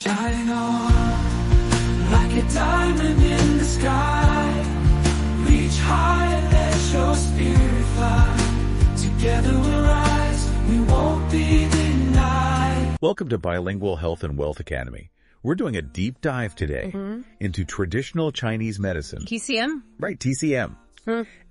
Shining on like a diamond in the sky. Reach high, let your spirit fly. Together we'll rise, we won't be denied. Welcome to Bilingual Health and Wealth Academy. We're doing a deep dive today into traditional Chinese medicine. TCM? Right, TCM.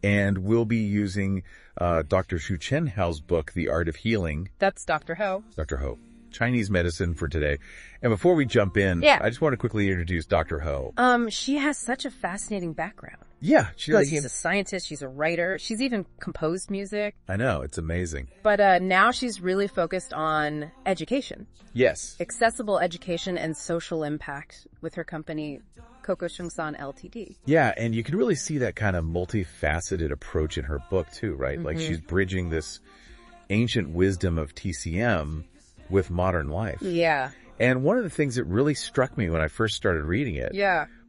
And we'll be using Dr. Xu Chenhao's book, The Art of Healing. That's Dr. Ho. Dr. Ho. Chinese medicine for today. And before we jump in, I just want to quickly introduce Dr. Ho. She has such a fascinating background. Yeah. She's a scientist, she's a writer, she's even composed music. I know, it's amazing. But now she's really focused on education. Yes. Accessible education and social impact with her company, Coco Shengsan Ltd. Yeah, and you can really see that kind of multifaceted approach in her book too, right? Like she's bridging this ancient wisdom of TCM with modern life. Yeah. And one of the things that really struck me when I first started reading it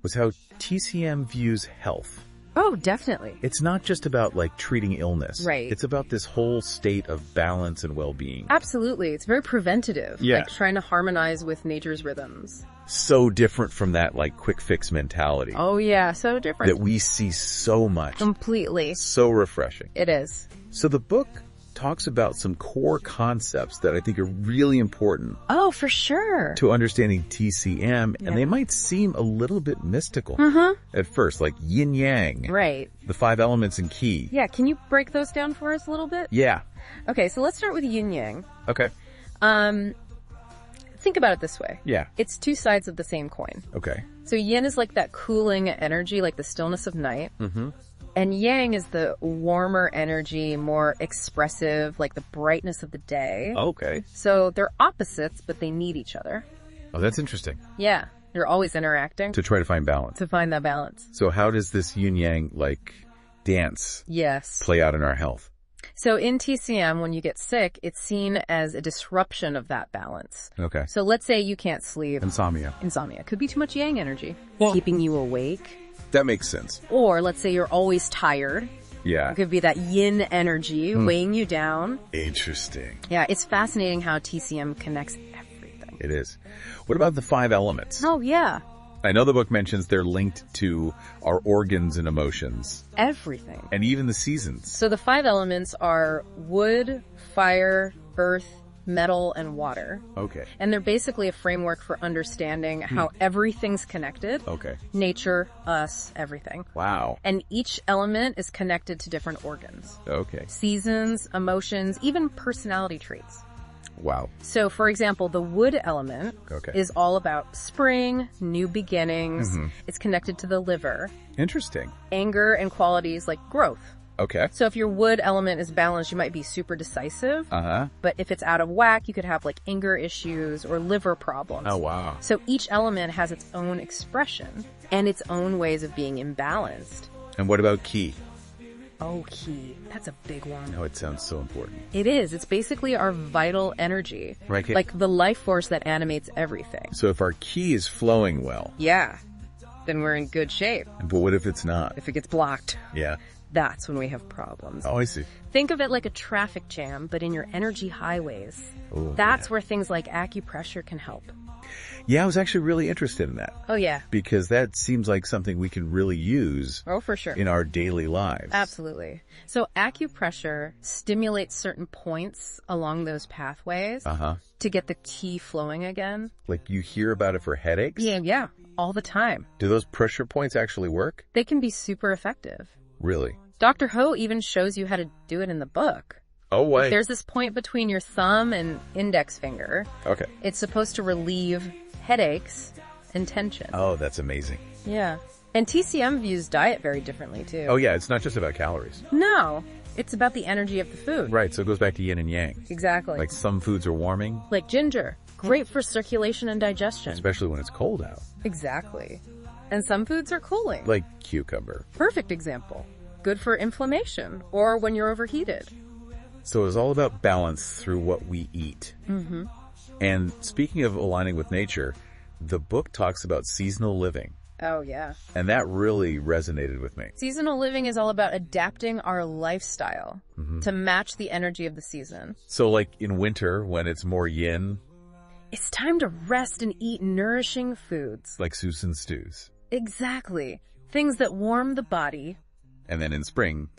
was how TCM views health. Oh, definitely. It's not just about like treating illness. Right. It's about this whole state of balance and well-being. Absolutely. It's very preventative. Yeah. Like trying to harmonize with nature's rhythms. So different from that like quick fix mentality. Oh yeah, so different. That we see so much. Completely. So refreshing. It is. So the book talks about some core concepts that I think are really important. Oh, for sure. To understanding TCM, and they might seem a little bit mystical at first, like yin yang. Right. The 5 elements and qi. Yeah, can you break those down for us a little bit? Yeah. Okay, so let's start with yin yang. Okay. Think about it this way. Yeah. It's 2 sides of the same coin. Okay. So yin is like that cooling energy, like the stillness of night. And yang is the warmer energy, more expressive, like the brightness of the day. Okay. So they're opposites, but they need each other. Oh, that's interesting. Yeah. They're always interacting. To try to find balance. To find that balance. So how does this yin yang like dance play out in our health? So in TCM, when you get sick, it's seen as a disruption of that balance. Okay. So let's say you can't sleep. Insomnia. Insomnia. Could be too much yang energy. Keeping you awake. That makes sense. Or let's say you're always tired. Yeah. It could be that yin energy weighing you down. Interesting. Yeah, it's fascinating how TCM connects everything. It is. What about the 5 elements? Oh, yeah. I know the book mentions they're linked to our organs and emotions. Everything. And even the seasons. So the 5 elements are wood, fire, earth, metal, and water. Okay. And they're basically a framework for understanding how everything's connected. Okay. Nature, us, everything. Wow. And each element is connected to different organs. Okay. Seasons, emotions, even personality traits. Wow. So, for example, the wood element is all about spring, new beginnings. It's connected to the liver. Interesting. Anger and qualities like growth. Okay. So if your wood element is balanced, you might be super decisive. But if it's out of whack, you could have like anger issues or liver problems. Oh, wow. So each element has its own expression and its own ways of being imbalanced. And what about qi? Oh, qi. That's a big one. Oh, it sounds so important. It is. It's basically our vital energy. Right. Like the life force that animates everything. So if our qi is flowing well. Yeah. Then we're in good shape. But what if it's not? If it gets blocked. Yeah. That's when we have problems. Oh, I see. Think of it like a traffic jam, but in your energy highways. Ooh, That's where things like acupressure can help. Yeah, I was actually really interested in that. Oh, yeah. Because that seems like something we can really use. Oh, for sure. In our daily lives. Absolutely. So acupressure stimulates certain points along those pathways to get the qi flowing again. Like you hear about it for headaches? Yeah. All the time. Do those pressure points actually work? They can be super effective. Really? Dr. Ho even shows you how to do it in the book. Oh, wait. There's this point between your thumb and index finger. Okay. It's supposed to relieve headaches and tension. Oh, that's amazing. Yeah. And TCM views diet very differently, too. Oh, yeah. It's not just about calories. No. It's about the energy of the food. Right. So it goes back to yin and yang. Exactly. Like some foods are warming. Like ginger. Great for circulation and digestion. Especially when it's cold out. Exactly. And some foods are cooling. Like cucumber. Perfect example. Good for inflammation or when you're overheated. So it's all about balance through what we eat. And speaking of aligning with nature, the book talks about seasonal living. Oh, yeah. And that really resonated with me. Seasonal living is all about adapting our lifestyle to match the energy of the season. So like in winter when it's more yin. It's time to rest and eat nourishing foods. Like soups and stews. Exactly. Things that warm the body. And then in spring,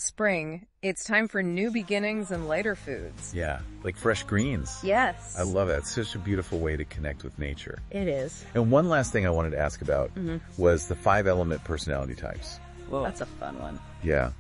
It's time for new beginnings and lighter foods. yeah, like fresh greens. Yes. I love it. It's such a beautiful way to connect with nature. It is. And one last thing I wanted to ask about was the 5-element personality types. That's a fun one. Yeah.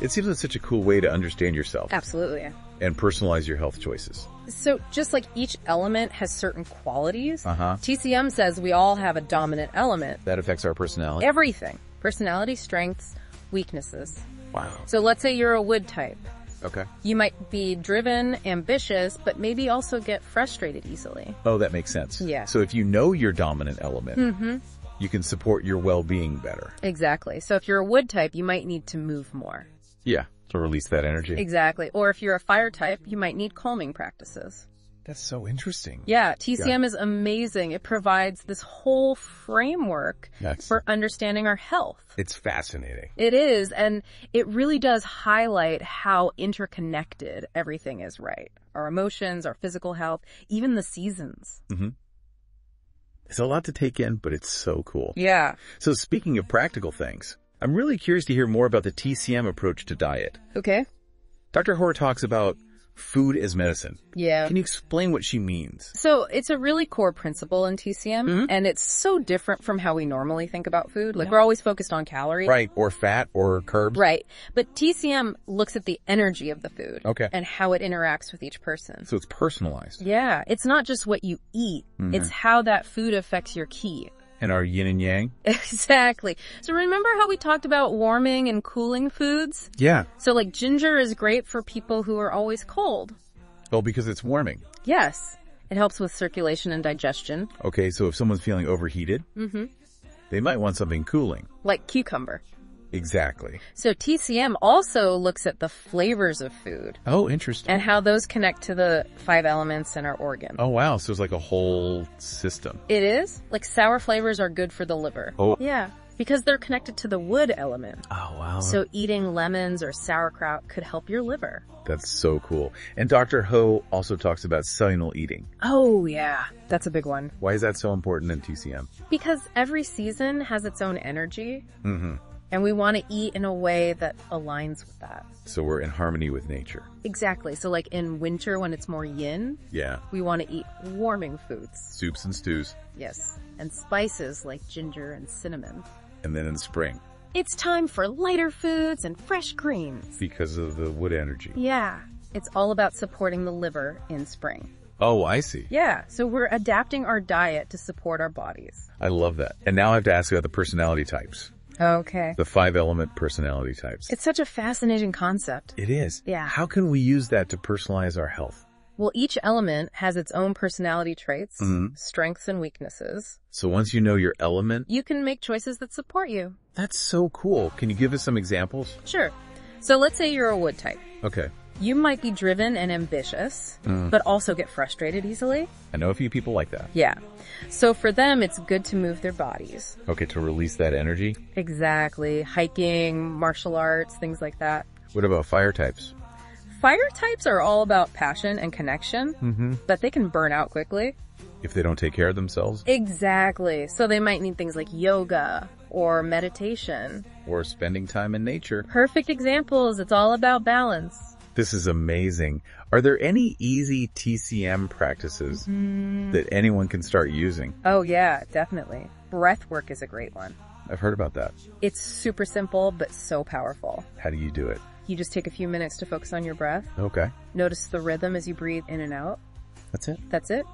It seems like such a cool way to understand yourself Absolutely. and personalize your health choices. So just like each element has certain qualities, Uh-huh. TCM says we all have a dominant element. That affects our personality. Everything. Personality, strengths, weaknesses. Wow. So let's say you're a wood type. Okay. You might be driven, ambitious, but maybe also get frustrated easily. Oh, that makes sense. Yeah. So if you know your dominant element, you can support your well-being better. Exactly. So if you're a wood type, you might need to move more. Yeah. To release that energy. Exactly. Or if you're a fire type, you might need calming practices. That's so interesting. Yeah, TCM is amazing. It provides this whole framework That's- for understanding our health. It's fascinating. It is, and it really does highlight how interconnected everything is, right? Our emotions, our physical health, even the seasons. It's a lot to take in, but it's so cool. Yeah. So speaking of practical things, I'm really curious to hear more about the TCM approach to diet. Okay. Dr. Hoare talks about food as medicine. Yeah. Can you explain what she means? So it's a really core principle in TCM, and it's so different from how we normally think about food. Like we're always focused on calories. Right. Or fat or carbs. Right. But TCM looks at the energy of the food. Okay. And how it interacts with each person. So it's personalized. Yeah. It's not just what you eat. It's how that food affects your ki. And our yin and yang? Exactly. So remember how we talked about warming and cooling foods? Yeah. So like ginger is great for people who are always cold. Well, because it's warming. Yes. It helps with circulation and digestion. Okay, so if someone's feeling overheated, they might want something cooling. Like cucumber. Exactly. So TCM also looks at the flavors of food Oh, interesting. and how those connect to the 5 elements in our organ. Oh, wow. So it's like a whole system. It is? Like sour flavors are good for the liver. Oh. Yeah. Because they're connected to the wood element. Oh, wow. So eating lemons or sauerkraut could help your liver. That's so cool. And Dr. Ho also talks about cellular eating. Oh, yeah. That's a big one. Why is that so important in TCM? Because every season has its own energy. And we want to eat in a way that aligns with that. So we're in harmony with nature. Exactly. So like in winter when it's more yin, Yeah. we want to eat warming foods. Soups and stews. Yes. And spices like ginger and cinnamon. And then in spring, It's time for lighter foods and fresh greens. because of the wood energy. Yeah. It's all about supporting the liver in spring. Oh, I see. Yeah. So we're adapting our diet to support our bodies. I love that. And now I have to ask about the personality types. Okay. The 5-element personality types. It's such a fascinating concept. It is. Yeah. How can we use that to personalize our health? Well, each element has its own personality traits, strengths and weaknesses. So once you know your element, You can make choices that support you. that's so cool. Can you give us some examples? Sure. So let's say you're a wood type. Okay. You might be driven and ambitious, but also get frustrated easily. I know a few people like that. Yeah. So for them, it's good to move their bodies. Okay, to release that energy. Exactly. Hiking, martial arts, things like that. What about fire types? Fire types are all about passion and connection, but they can burn out quickly. If they don't take care of themselves Exactly. So they might need things like yoga or meditation. or spending time in nature. Perfect examples. It's all about balance. This is amazing. Are there any easy TCM practices that anyone can start using? Oh yeah, definitely. Breath work is a great one. I've heard about that. It's super simple, but so powerful. How do you do it? You just take a few minutes to focus on your breath. Okay. Notice the rhythm as you breathe in and out. That's it. That's it.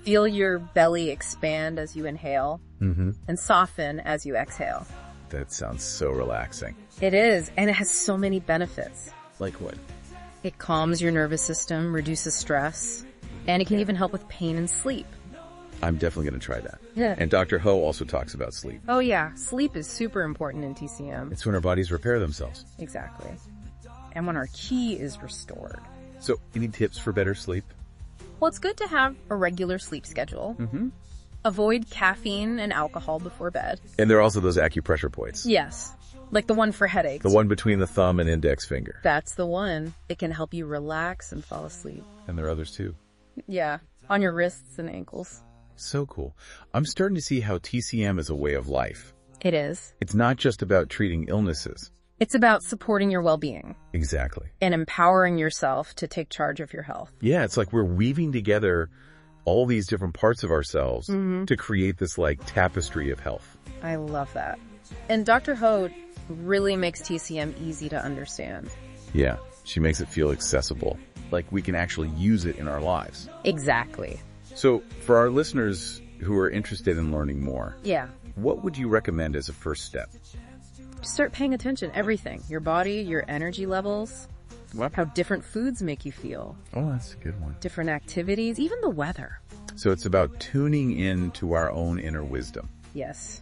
Feel your belly expand as you inhale and soften as you exhale. That sounds so relaxing. It is, and it has so many benefits. Like what? It calms your nervous system, reduces stress, and it can even help with pain and sleep. I'm definitely going to try that. Yeah. And Dr. Ho also talks about sleep. Oh yeah, sleep is super important in TCM. It's when our bodies repair themselves. Exactly. And when our ki is restored. So, any tips for better sleep? Well, it's good to have a regular sleep schedule. Avoid caffeine and alcohol before bed. And there are also those acupressure points. Yes. Like the one for headaches. The one between the thumb and index finger. That's the one. It can help you relax and fall asleep. And there are others too. Yeah. On your wrists and ankles. So cool. I'm starting to see how TCM is a way of life. It is. It's not just about treating illnesses. It's about supporting your well-being Exactly. and empowering yourself to take charge of your health. Yeah, it's like we're weaving together all these different parts of ourselves to create this like tapestry of health. I love that. And Dr. Ho really makes TCM easy to understand. Yeah, she makes it feel accessible, like we can actually use it in our lives. Exactly. So for our listeners who are interested in learning more, Yeah. what would you recommend as a first step? Start paying attention. Everything. Your body, your energy levels, What? how different foods make you feel, Oh, that's a good one. different activities, even the weather. So it's about tuning in to our own inner wisdom Yes.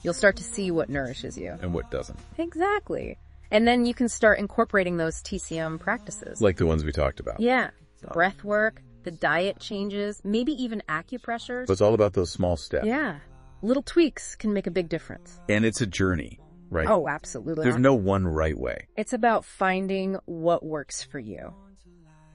You'll start to see what nourishes you. and what doesn't, Exactly. And then you can start incorporating those TCM practices. like the ones we talked about. Yeah. Breath work, the diet changes, maybe even acupressure. So it's all about those small steps. Yeah. Little tweaks can make a big difference. And it's a journey, right? Oh, absolutely. There's no one right way, It's about finding what works for you.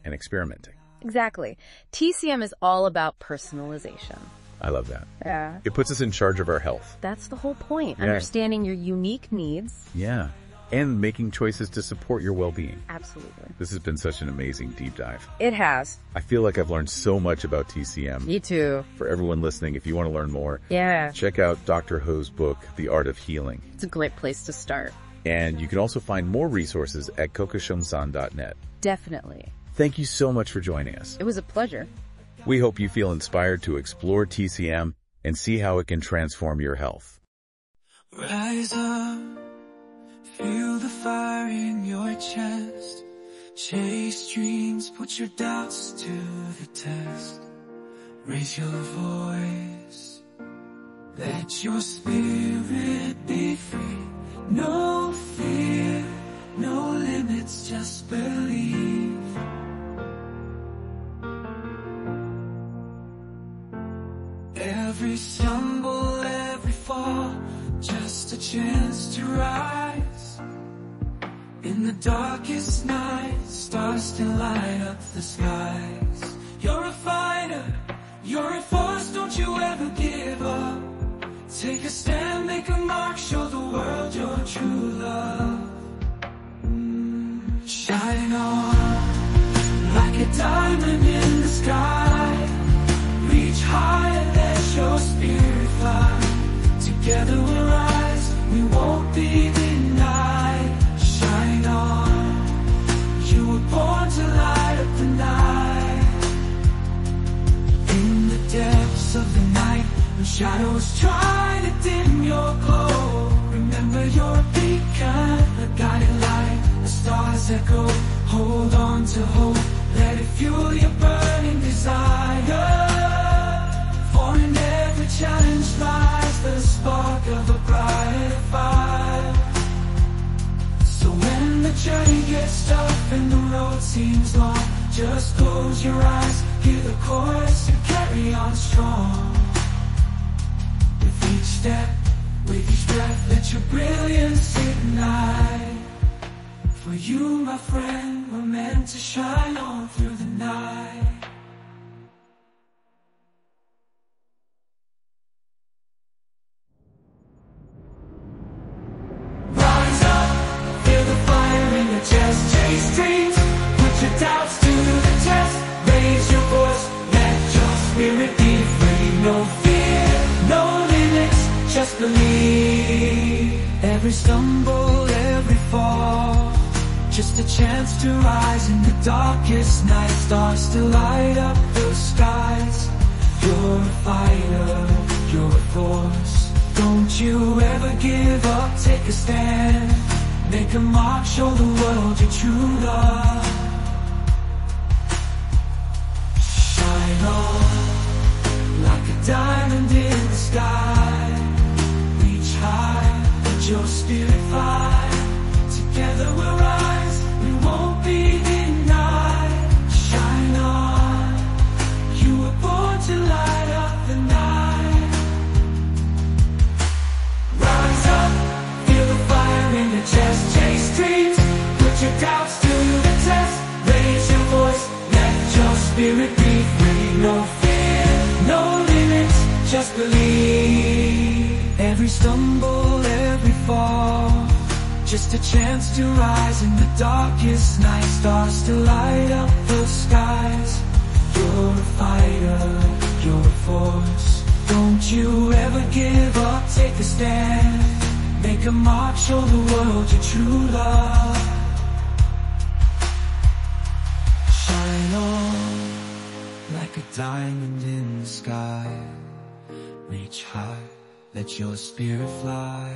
and experimenting. Exactly. TCM is all about personalization. I love that. Yeah. It puts us in charge of our health. That's the whole point. Yeah. Understanding your unique needs. Yeah. And making choices to support your well-being. Absolutely. This has been such an amazing deep dive. It has. I feel like I've learned so much about TCM. Me too. For everyone listening, if you want to learn more, Yeah. check out Dr. Ho's book, The Art of Healing. It's a great place to start. And you can also find more resources at kokoshunsan.net. Definitely. Thank you so much for joining us. It was a pleasure. We hope you feel inspired to explore TCM and see how it can transform your health. Rise up, feel the fire in your chest. Chase dreams, put your doubts to the test. Raise your voice, let your spirit be free. No fear, no limits, just believe. Every stumble, every fall, just a chance to rise. In the darkest night, stars still light up the skies. You're a fighter, you're a force, don't you ever give up. Take a stand, make a mark, show the world your true love. Shine on, like a diamond in the sky. Reach higher, let your spirit fly. Together we'll rise, we won't be denied. Shine on, you were born to light up the night. In the depths of the night, when shadows try to dim your glow, remember you're a beacon, a guiding light. The stars echo, hold on to hope. Let it fuel your burning desire. For in every challenge lies the spark of a brighter fire. So when the journey gets tough and the road seems long, just close your eyes, hear the chorus and carry on strong. With each step, with each breath, let your brilliance ignite. For you, my friend, were meant to shine on through the night. Rise up, feel the fire in your chest, chase dreams, put your doubts to the test. Raise your voice, let your spirit be free. No fear, no limits, just believe. Every stumble, every fall, just a chance to rise in the darkest night. Stars to light up the skies. You're a fighter, you're a force. Don't you ever give up, take a stand. Make a mark, show the world your true love. Shine on, like a diamond in the sky. Reach high, let your spirit fly. Together we'll rise, we won't be denied. Shine on, you were born to light up the night. Rise up, feel the fire in your chest, chase dreams, put your doubts to the test. Raise your voice, let your spirit be free. No fear, no limits, stumble, every fall, just a chance to rise in the darkest night. Stars to light up the skies. You're a fighter, you're a force. Don't you ever give up, take a stand. Make a mark, show the world your true love. Shine on like a diamond in the sky. Reach high, let your spirit fly.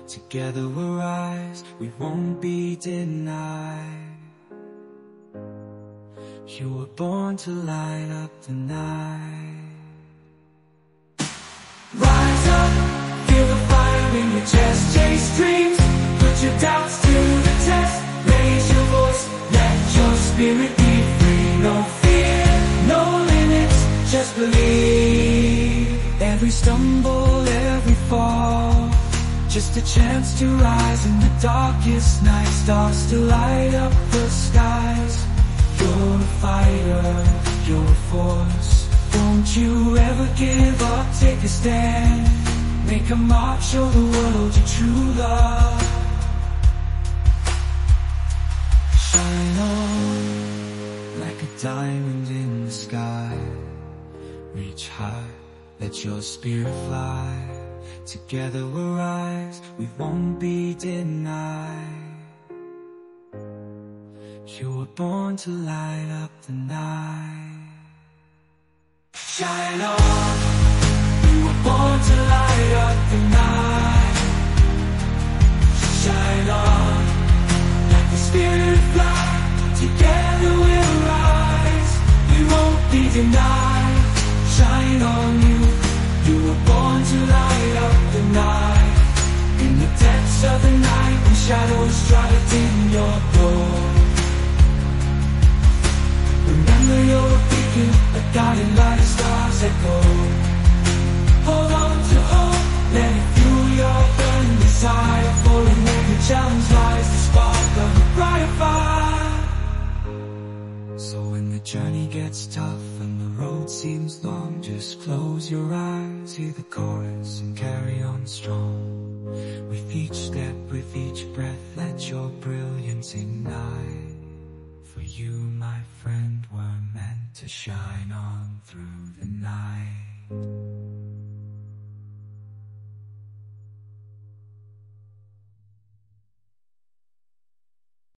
Together we'll rise, we won't be denied. You were born to light up the night. Rise up, feel the fire in your chest. Chase dreams, put your doubts to the test. Raise your voice, let your spirit be free. No fear, no limits, just believe. Every stumble, every fall, just a chance to rise in the darkest night. Stars to light up the skies. You're a fighter, you're a force. Don't you ever give up, take a stand. Make a mark, show the world your true love. Shine on like a diamond in the sky. Reach high, let your spirit fly. Together we'll rise, we won't be denied. You were born to light up the night. Shine on, you were born to light up the night. Shine on, like the spirit fly. Together we'll rise, we won't be denied. Shine on you, you were born to light up the night. In the depths of the night, when shadows try to dim your door, remember you're a beacon, a guiding light of stars that glow. Hold on to hope, let it fuel your burning desire. For in every challenge lies the spark of a brighter fire. So when the journey gets tough and the road seems long, just close your eyes, hear the chorus and carry on strong. With each step, with each breath, let your brilliance ignite. For you, my friend, were meant to shine on through the night.